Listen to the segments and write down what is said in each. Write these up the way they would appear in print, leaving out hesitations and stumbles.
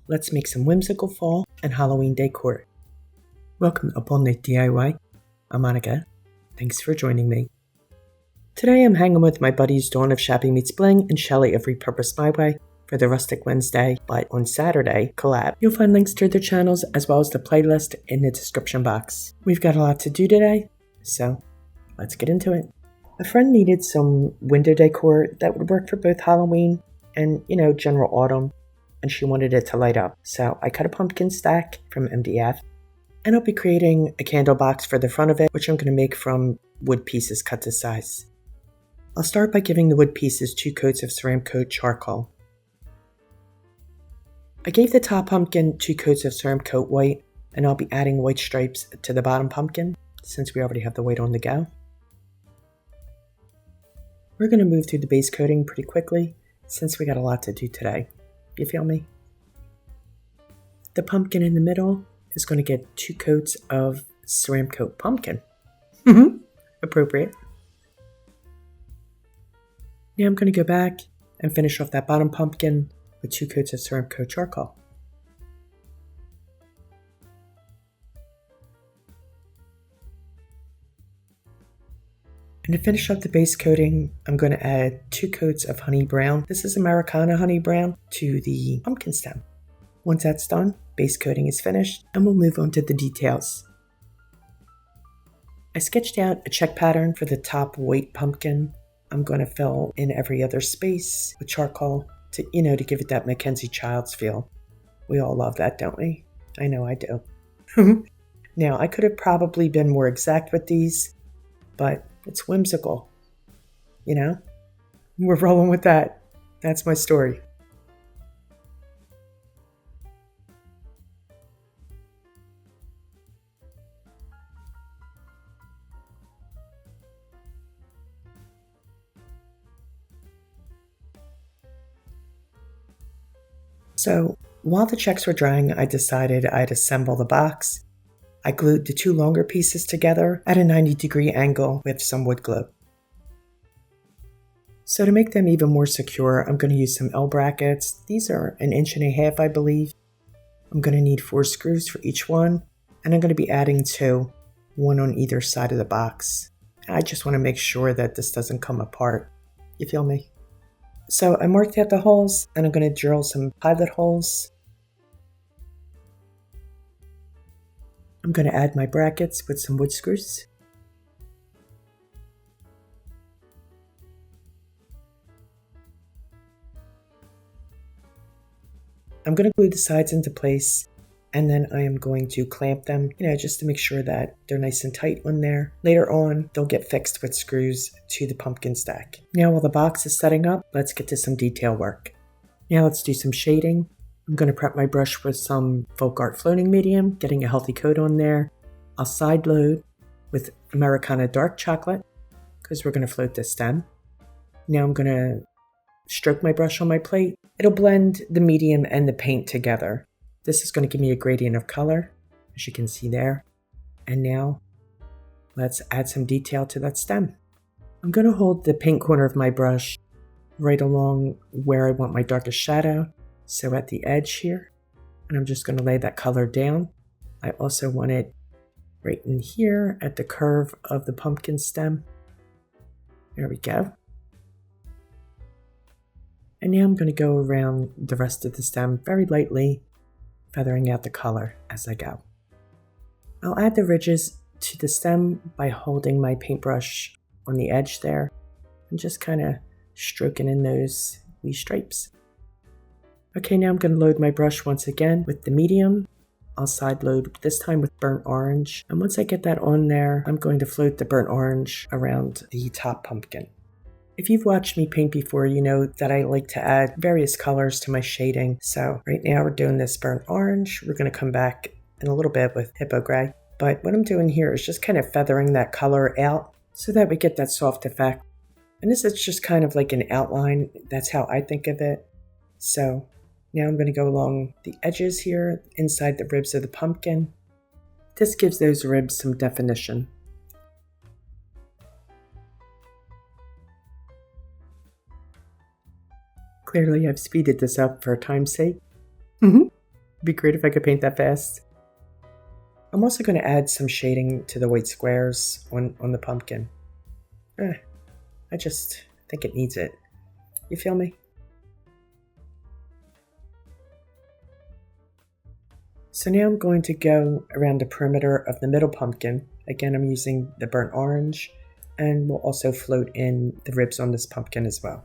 let's make some whimsical fall and Halloween decor. Welcome to Upon the DIY. I'm Monica. Thanks for joining me. Today I'm hanging with my buddies Dawn of Shabby Meets Bling and Shelly of Repurposed My Way for the Rustic Wednesday, but on Saturday, Collab. You'll find links to their channels as well as the playlist in the description box. We've got a lot to do today, so let's get into it. A friend needed some window decor that would work for both Halloween and, general autumn, and she wanted it to light up. So I cut a pumpkin stack from MDF, and I'll be creating a candle box for the front of it, which I'm going to make from wood pieces cut to size. I'll start by giving the wood pieces 2 coats of Ceramcoat Charcoal. I gave the top pumpkin 2 coats of Ceramcoat White, and I'll be adding white stripes to the bottom pumpkin, since we already have the white on the go. We're going to move through the base coating pretty quickly, since we got a lot to do today. You feel me? The pumpkin in the middle is going to get 2 coats of Ceramcoat Pumpkin. Appropriate. Now I'm going to go back and finish off that bottom pumpkin with 2 coats of Ceramcoat Charcoal. And to finish up the base coating, I'm going to add 2 coats of honey brown. This is Americana honey brown to the pumpkin stem. Once that's done, base coating is finished, and we'll move on to the details. I sketched out a check pattern for the top white pumpkin. I'm going to fill in every other space with charcoal to give it that Mackenzie Childs feel. We all love that, don't we? I know I do. Now, I could have probably been more exact with these, but it's whimsical. We're rolling with that. That's my story. So while the checks were drying, I decided I'd assemble the box. I glued the 2 longer pieces together at a 90-degree angle with some wood glue. So to make them even more secure, I'm going to use some L brackets. These are 1.5 inches, I believe. I'm going to need 4 screws for each one, and I'm going to be adding 2, one on either side of the box. I just want to make sure that this doesn't come apart. You feel me? So I marked out the holes, and I'm going to drill some pilot holes. I'm going to add my brackets with some wood screws. I'm going to glue the sides into place, and then I am going to clamp them, just to make sure that they're nice and tight on there. Later on, they'll get fixed with screws to the pumpkin stack. Now while the box is setting up, let's get to some detail work. Now let's do some shading. I'm going to prep my brush with some Folk Art floating medium, getting a healthy coat on there. I'll side load with Americana dark chocolate, because we're going to float the stem. Now I'm going to stroke my brush on my plate. It'll blend the medium and the paint together. This is going to give me a gradient of color, as you can see there. And now, let's add some detail to that stem. I'm going to hold the paint corner of my brush right along where I want my darkest shadow, so at the edge here. And I'm just going to lay that color down. I also want it right in here at the curve of the pumpkin stem. There we go. And now I'm going to go around the rest of the stem very lightly, feathering out the color as I go. I'll add the ridges to the stem by holding my paintbrush on the edge there and just kind of stroking in those wee stripes. Okay, now I'm going to load my brush once again with the medium. I'll side load this time with burnt orange, and once I get that on there, I'm going to float the burnt orange around the top pumpkin. If you've watched me paint before, you know that I like to add various colors to my shading. So right now we're doing this burnt orange. We're going to come back in a little bit with hippo gray. But what I'm doing here is just kind of feathering that color out so that we get that soft effect. And this is just kind of like an outline. That's how I think of it. So now I'm going to go along the edges here, inside the ribs of the pumpkin. This gives those ribs some definition. Clearly I've speeded this up for time's sake. It'd be great if I could paint that fast. I'm also going to add some shading to the white squares on the pumpkin. I just think it needs it. You feel me? So now I'm going to go around the perimeter of the middle pumpkin. Again, I'm using the burnt orange, and we'll also float in the ribs on this pumpkin as well.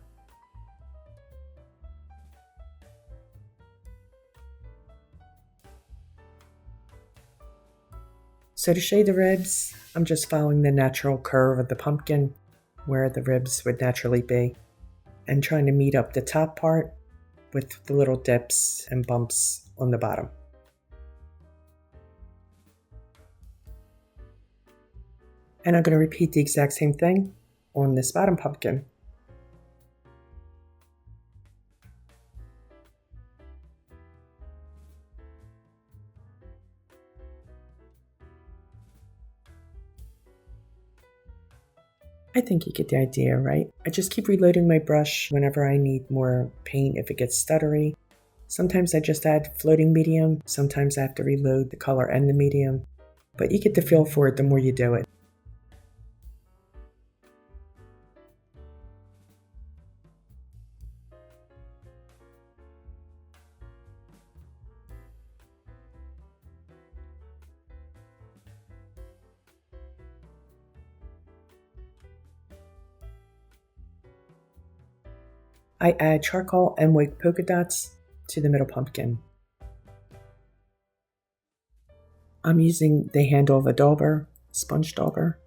So to shade the ribs, I'm just following the natural curve of the pumpkin where the ribs would naturally be, and trying to meet up the top part with the little dips and bumps on the bottom. And I'm going to repeat the exact same thing on this bottom pumpkin. I think you get the idea, right? I just keep reloading my brush whenever I need more paint if it gets stuttery. Sometimes I just add floating medium, sometimes I have to reload the color and the medium, but you get the feel for it the more you do it. I add charcoal and white polka dots to the middle pumpkin. I'm using the handle of a dauber, sponge dauber,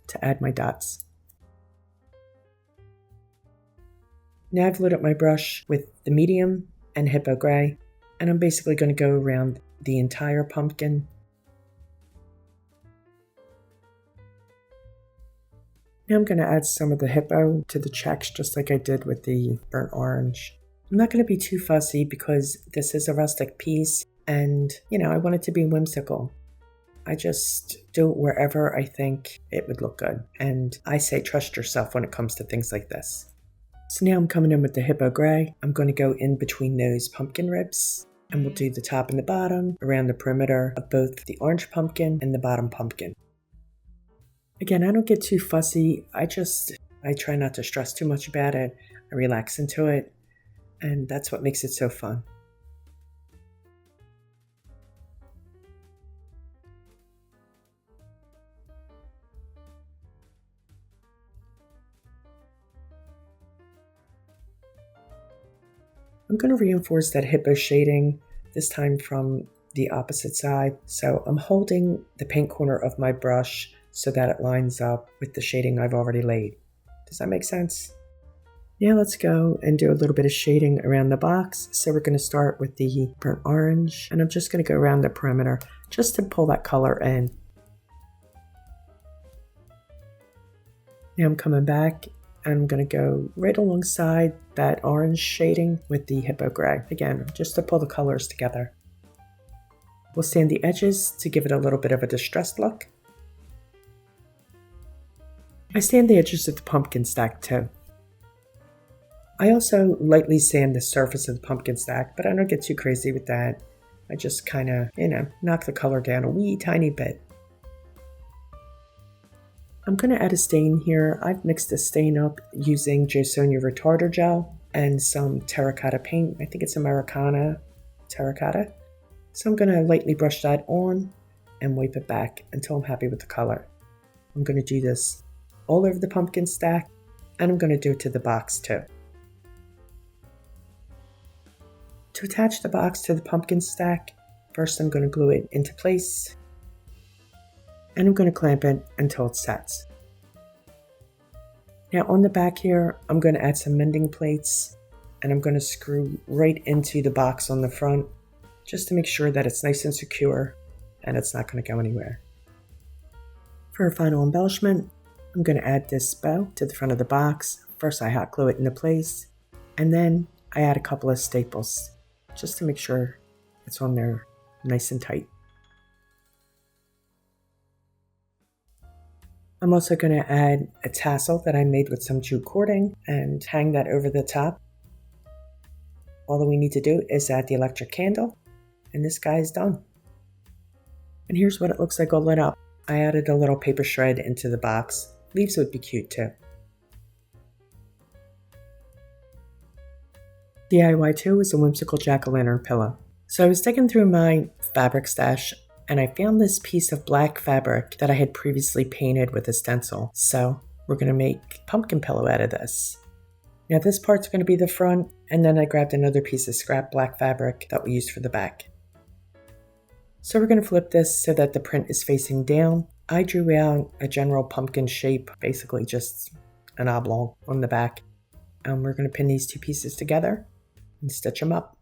to add my dots. Now I've lit up my brush with the medium and hippo gray, and I'm basically going to go around the entire pumpkin. Now I'm going to add some of the hippo to the checks just like I did with the burnt orange. I'm not going to be too fussy because this is a rustic piece and, I want it to be whimsical. I just do it wherever I think it would look good. And I say trust yourself when it comes to things like this. So now I'm coming in with the hippo gray. I'm going to go in between those pumpkin ribs and we'll do the top and the bottom around the perimeter of both the orange pumpkin and the bottom pumpkin. Again, I don't get too fussy. I try not to stress too much about it. I relax into it, and that's what makes it so fun. I'm going to reinforce that hippo shading, this time from the opposite side. So I'm holding the paint corner of my brush so that it lines up with the shading I've already laid. Does that make sense? Now let's go and do a little bit of shading around the box. So we're going to start with the burnt orange, and I'm just going to go around the perimeter just to pull that color in. Now I'm coming back and I'm going to go right alongside that orange shading with the hippo gray. Again, just to pull the colors together. We'll sand the edges to give it a little bit of a distressed look. I sand the edges of the pumpkin stack too. I also lightly sand the surface of the pumpkin stack, but I don't get too crazy with that. I just kind of, knock the color down a wee tiny bit. I'm going to add a stain here. I've mixed the stain up using Josonia retarder gel and some terracotta paint. I think it's Americana terracotta. So I'm going to lightly brush that on and wipe it back until I'm happy with the color. I'm going to do this all over the pumpkin stack, and I'm going to do it to the box too. To attach the box to the pumpkin stack, first I'm going to glue it into place, and I'm going to clamp it until it sets. Now on the back here, I'm going to add some mending plates, and I'm going to screw right into the box on the front, just to make sure that it's nice and secure, and it's not going to go anywhere. For a final embellishment, I'm going to add this bow to the front of the box. First I hot glue it into place, and then I add a couple of staples just to make sure it's on there nice and tight. I'm also going to add a tassel that I made with some jute cording and hang that over the top. All that we need to do is add the electric candle And this guy is done. And here's what it looks like all lit up. I added a little paper shred into the box. Leaves would be cute too. DIY 2 is a whimsical jack-o'-lantern pillow. So I was digging through my fabric stash and I found this piece of black fabric that I had previously painted with a stencil. So we're going to make a pumpkin pillow out of this. Now this part's going to be the front, and then I grabbed another piece of scrap black fabric that we used for the back. So we're going to flip this so that the print is facing down. I drew out a general pumpkin shape, basically just an oblong on the back. And we're going to pin these two pieces together and stitch them up.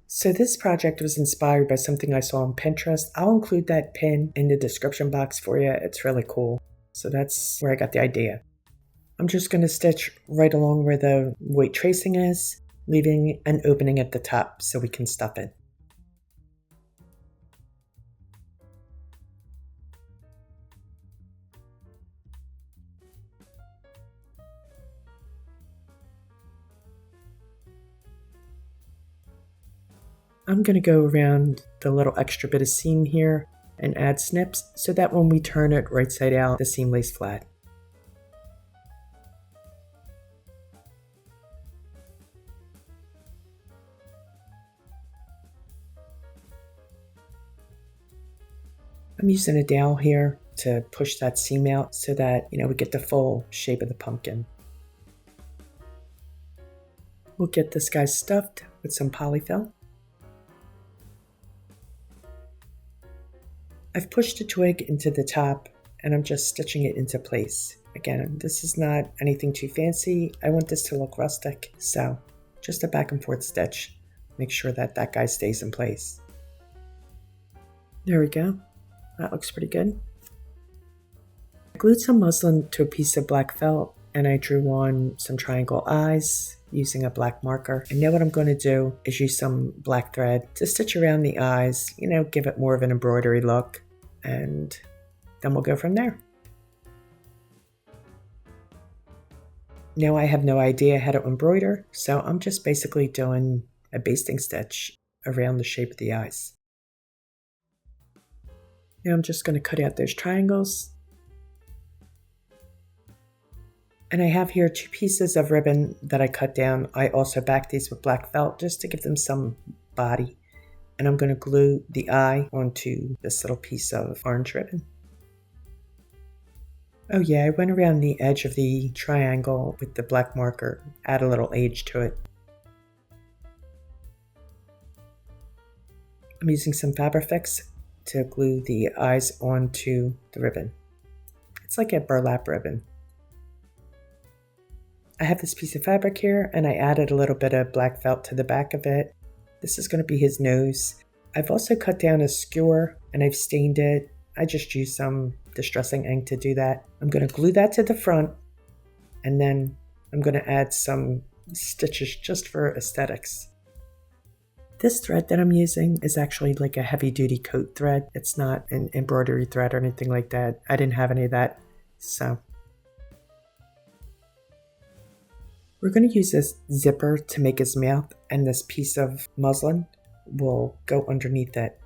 So this project was inspired by something I saw on Pinterest. I'll include that pin in the description box for you. It's really cool. So that's where I got the idea. I'm just going to stitch right along where the white tracing is, leaving an opening at the top so we can stuff it. I'm going to go around the little extra bit of seam here and add snips so that when we turn it right side out, the seam lays flat. I'm using a dowel here to push that seam out so that, we get the full shape of the pumpkin. We'll get this guy stuffed with some polyfill. I've pushed a twig into the top and I'm just stitching it into place. Again, this is not anything too fancy. I want this to look rustic, so just a back and forth stitch. Make sure that that guy stays in place. There we go. That looks pretty good. I glued some muslin to a piece of black felt and I drew on some triangle eyes using a black marker. And now what I'm going to do is use some black thread to stitch around the eyes, give it more of an embroidery look, and then we'll go from there. Now I have no idea how to embroider, so I'm just basically doing a basting stitch around the shape of the eyes. Now I'm just going to cut out those triangles. And I have here 2 pieces of ribbon that I cut down. I also backed these with black felt just to give them some body. And I'm going to glue the eye onto this little piece of orange ribbon. Oh yeah, I went around the edge of the triangle with the black marker, add a little edge to it. I'm using some Fabrifix to glue the eyes onto the ribbon. It's like a burlap ribbon. I have this piece of fabric here and I added a little bit of black felt to the back of it. This is going to be his nose. I've also cut down a skewer and I've stained it. I just used some distressing ink to do that. I'm going to glue that to the front and then I'm going to add some stitches just for aesthetics. This thread that I'm using is actually like a heavy duty coat thread. It's not an embroidery thread or anything like that. I didn't have any of that, so. We're going to use this zipper to make his mouth, and this piece of muslin will go underneath it.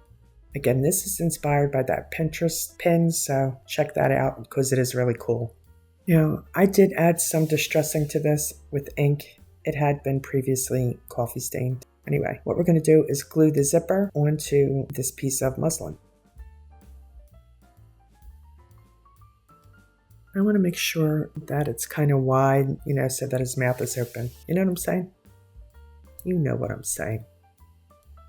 Again, this is inspired by that Pinterest pin, so check that out because it is really cool. Now, I did add some distressing to this with ink. It had been previously coffee stained. Anyway, what we're going to do is glue the zipper onto this piece of muslin. I want to make sure that it's kind of wide, so that his mouth is open. You know what I'm saying? You know what I'm saying.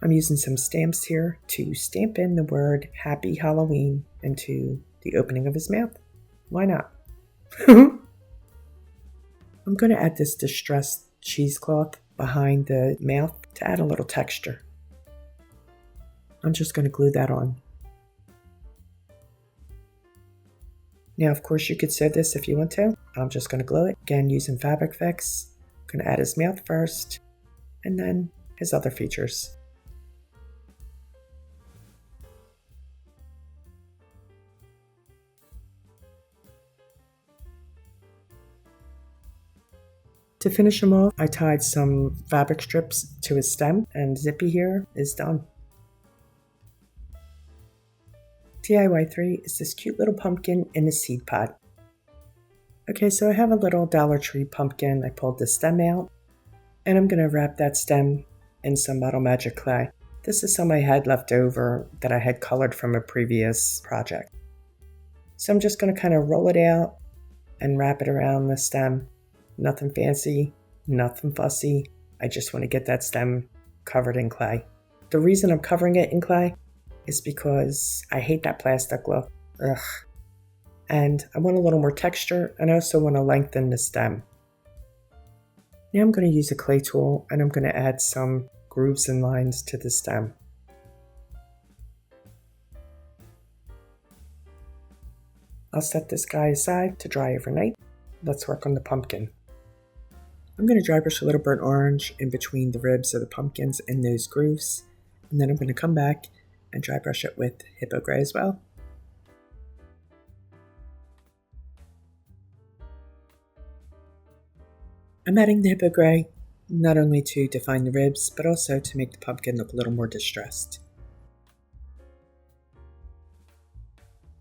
I'm using some stamps here to stamp in the word Happy Halloween into the opening of his mouth. Why not? I'm going to add this distressed cheesecloth behind the mouth to add a little texture. I'm just going to glue that on. Now, of course, you could sew this if you want to. I'm just going to glue it. Again, using Fabrifix. I'm going to add his mouth first, and then his other features. To finish him off, I tied some fabric strips to his stem, and Zippy here is done. DIY 3 is this cute little pumpkin in a seed pot. Okay, so I have a little Dollar Tree pumpkin. I pulled the stem out, and I'm going to wrap that stem in some Model Magic clay. This is some I had left over that I had colored from a previous project. So I'm just going to kind of roll it out and wrap it around the stem. Nothing fancy, nothing fussy. I just want to get that stem covered in clay. The reason I'm covering it in clay is because I hate that plastic look. Ugh. And I want a little more texture, and I also want to lengthen the stem. Now I'm going to use a clay tool, and I'm going to add some grooves and lines to the stem. I'll set this guy aside to dry overnight. Let's work on the pumpkin. I'm going to dry brush a little burnt orange in between the ribs of the pumpkins and those grooves, and then I'm going to come back and dry brush it with Hippo Gray as well. I'm adding the Hippo Gray not only to define the ribs, but also to make the pumpkin look a little more distressed.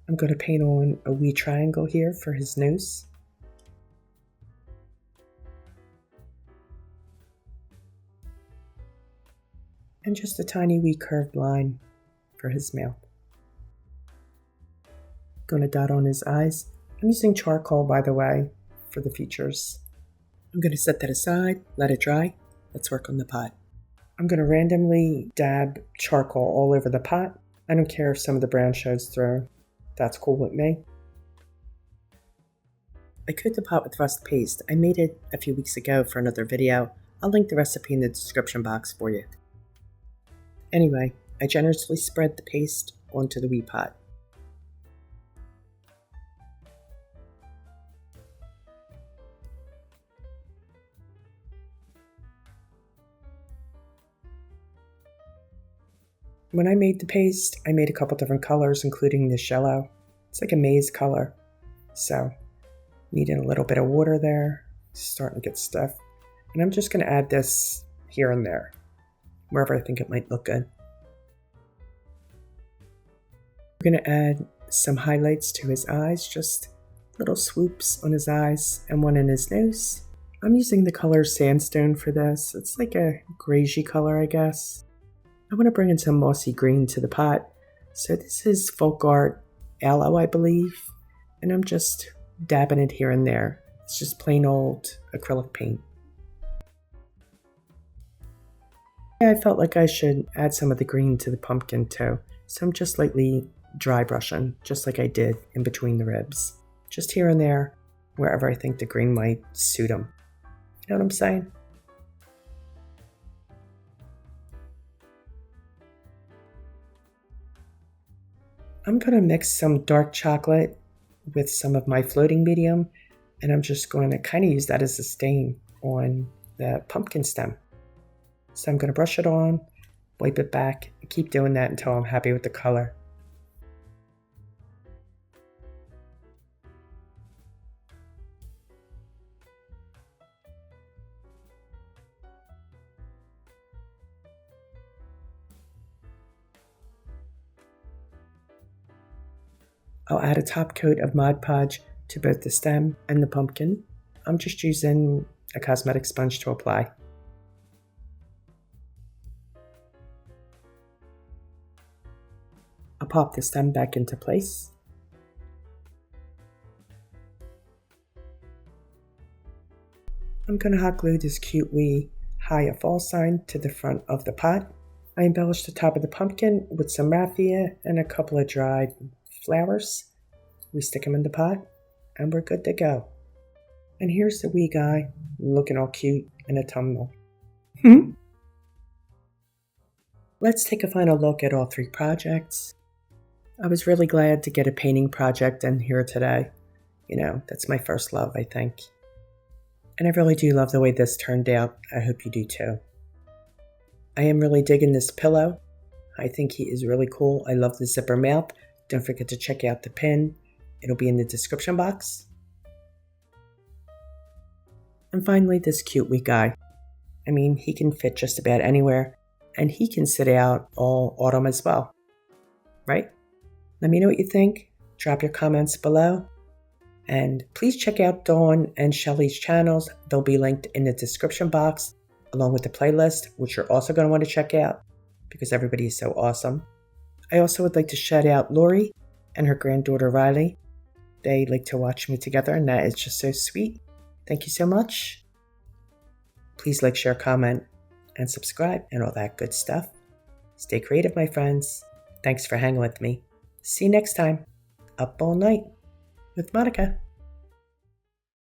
I'm going to paint on a wee triangle here for his nose. And just a tiny wee curved line for his mouth. Going to dot on his eyes. I'm using charcoal, by the way, for the features. I'm going to set that aside, let it dry. Let's work on the pot. I'm going to randomly dab charcoal all over the pot. I don't care if some of the brown shows through. That's cool with me. I coat the pot with rust paste. I made it a few weeks ago for another video. I'll link the recipe in the description box for you. Anyway, I generously spread the paste onto the wee pot. When I made the paste, I made a couple different colors, including this yellow. It's like a maize color. So, needing a little bit of water there, starting to get stiff. And I'm just going to add this here and there, wherever I think it might look good. We're going to add some highlights to his eyes, just little swoops on his eyes and one in his nose. I'm using the color Sandstone for this. It's like a grayish color, I guess. I want to bring in some mossy green to the pot. So this is Folk Art Aloe, I believe. And I'm just dabbing it here and there. It's just plain old acrylic paint. Yeah, I felt like I should add some of the green to the pumpkin too. So I'm just lightly dry brushing, just like I did in between the ribs. Just here and there, wherever I think the green might suit them. You know what I'm saying? I'm going to mix some dark chocolate with some of my floating medium, and I'm just going to kind of use that as a stain on the pumpkin stem. So I'm going to brush it on, wipe it back, and keep doing that until I'm happy with the color. I'll add a top coat of Mod Podge to both the stem and the pumpkin. I'm just using a cosmetic sponge to apply. I'll pop the stem back into place. I'm going to hot glue this cute wee Haya fall sign to the front of the pot. I embellished the top of the pumpkin with some raffia and a couple of dried flowers. We stick them in the pot and we're good to go. And here's the wee guy looking all cute in a tumble. Let's take a final look at all three projects. I was really glad to get a painting project in here today. You know, that's my first love, I think. And I really do love the way this turned out. I hope you do too. I am really digging this pillow. I think he is really cool. I love the zipper mouth. Don't forget to check out the pin. It'll be in the description box. And finally, this cute wee guy. I mean, he can fit just about anywhere, and he can sit out all autumn as well, right? Let me know what you think. Drop your comments below. And please check out Dawn and Shelly's channels. They'll be linked in the description box, along with the playlist, which you're also going to want to check out because everybody is so awesome. I also would like to shout out Lori and her granddaughter Riley. They like to watch me together, and that is just so sweet. Thank you so much. Please like, share, comment, and subscribe, and all that good stuff. Stay creative, my friends. Thanks for hanging with me. See you next time. Up all night with Monica.